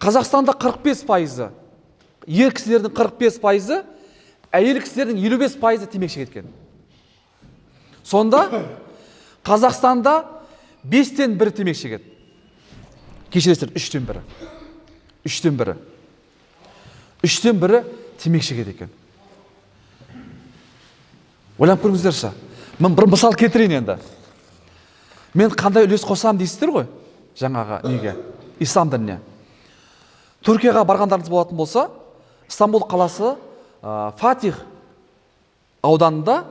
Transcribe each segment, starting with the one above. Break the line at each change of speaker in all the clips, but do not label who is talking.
Қазақстанда 45%, ер кісілердің 45%, әйел кісілердің 55%-ы темекі шегетін. Сонда Қазақстанда 5-тен 1 темекі шегеді. Кешіресіздер, 3-тен 1. 3-тен 1. 3-тен 1 темекі шегеді екен. Ойланып көріңіздерші. Мен бір мысал келтірейін енді. Мен қандай үлес қосам дейсіздер ғой? Жаңағы неге? Ислам дініне. Түркияға барғандарыңыз болатын болса, Стамбул қаласы Фатих ауданында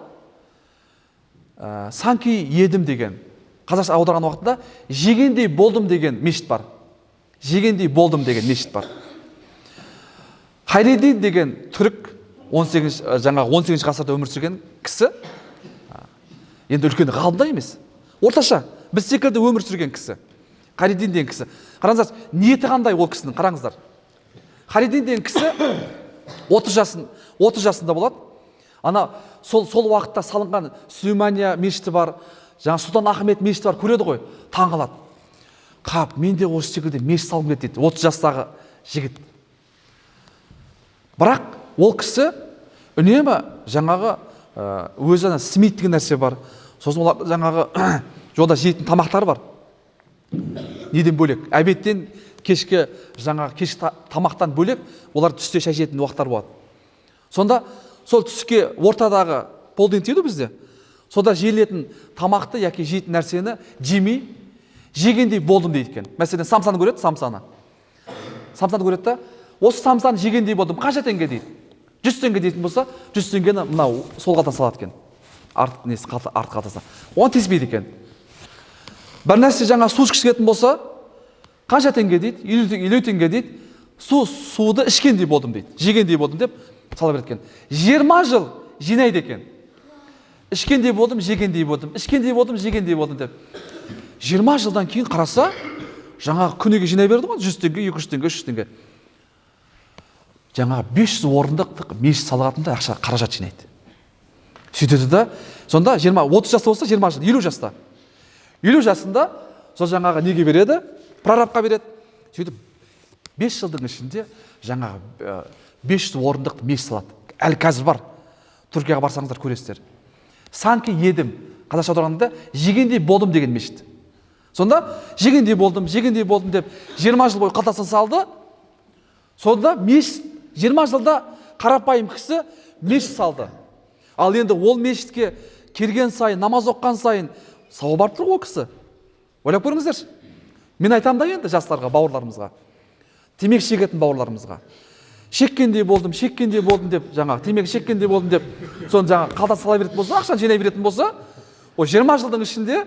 Санки едім деген, қазақша аударған уақытында жегендей болдым деген мешіт бар. Жегендей болдым деген мешіт бар. Хайреддин деген түрік 18 ғасырда өмір сүрген кісі, енді үлкен ғалымда емес, орташа біз секілді өмір сүрген кісі. Хайреддин деген кісі. Қараңыздар, ниеті қандай ол кісінің, қараңыздар. Хайреддин деген кісі 30 жасында болады. Ана сол уақытта салынған Сүлеймания мешіті бар, жаңа Сұлтан Ахмет мешіті бар, көреді ғой, таң қалады. Қап, мен де осы секілді мешіт салғым келеді дейді, 30 жастағы жігіт. Бірақ ол кісі үнемі жаңағы өзі смит деген нәрсе бар. Сосын олар жаңағы жолда жейтін тамақтары бар. Неден бөлек, обедтен кешкі тамақтан бөлек олар түсте шай жейтін уақыттар болады. Сонда сол түске ортадағы полден тиеді бізде. Сонда жейілетін тамақты яки жейтін нәрсені жемей, жегендей болдым дейді екен. Мәселен, самсаны көреді, самсаны. Самсаны көреді да, осы самсаны жегендей болдым, қанша теңге дейді? 100 теңге дейтін болса, 100 теңгені мынау сол қалтасына салады екен. Артқы қалтасына. Оны теспейді екен. Бір нәрсе жаңа су ішкісі болса, қанша теңге дейді? 50 теңге дейді. Суды ішкендей болдым дейді. Жегендей болдым деп сала береді екен. 20 жыл жинайды екен. Ішкендей болдым, жегендей болдым. Ішкендей болдым, жегендей болдым деп. 20 жылдан кейін қараса, жаңағы күніге жинай берді ғой, 100 теңге, 200 теңге, 300 теңге. Жаңағы 500 орындық мешіт салғатында ақша қаражат жинайды. Сөйтеді да, сонда 30 жаста болса 20 жыл, 50 жаста. 50 жасында сол жаңағы неге береді? Прорабқа береді. Сөйтіп 5 жылдың ішінде жаңағы 500 орындық мешіт салады. Әлі қазір бар. Түркияға барсаңыздар көресіздер. Санки едім, қазақша аударғанда жегендей болдым деген мешіт. Сонда жегендей болдым деп 20 жыл бойы қалтасына салды. Сонда мешіт 20 жылда қарапайым кісі мешіт салды. Ал енді ол мешітке келген сайын, намаз оққан сайын сауап артып тұр ғой кісі. Ойлап көріңіздерші. Мен айтам да енді жастарға, бауырларымызға, темекі шегетін бауырларымызға. Шеккендей болдым деп, жаңағы темекі шеккендей болдым деп, соны жаңағы қалтасына сала беретін болса, ақшаны жинай беретін болса, о 20 жылдың ішінде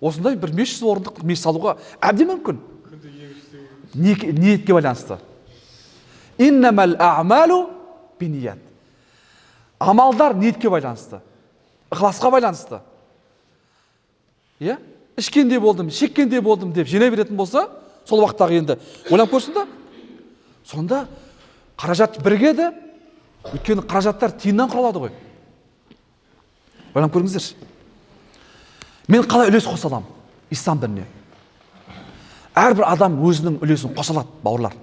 осындай бір 500 орындық мешіт салуға әбден мүмкін. Ниетке байланысты. Иннамал а'малу бинният. Амалдар ниетке байланысты. Ықыласқа байланысты. Иә? Ішкендей болдым, шеккендей болдым деп жинай беретін болса, сол уақыттағы енді ойлап көрсін да. Сонда қаражат бірігеді, өйткені қаражаттар тиыннан құралады ғой. Ойлап көріңіздерші. Мен қалай үлес қоса аламын ислам дініне? Әрбір адам өзінің үлесін қоса алады, бауырлар.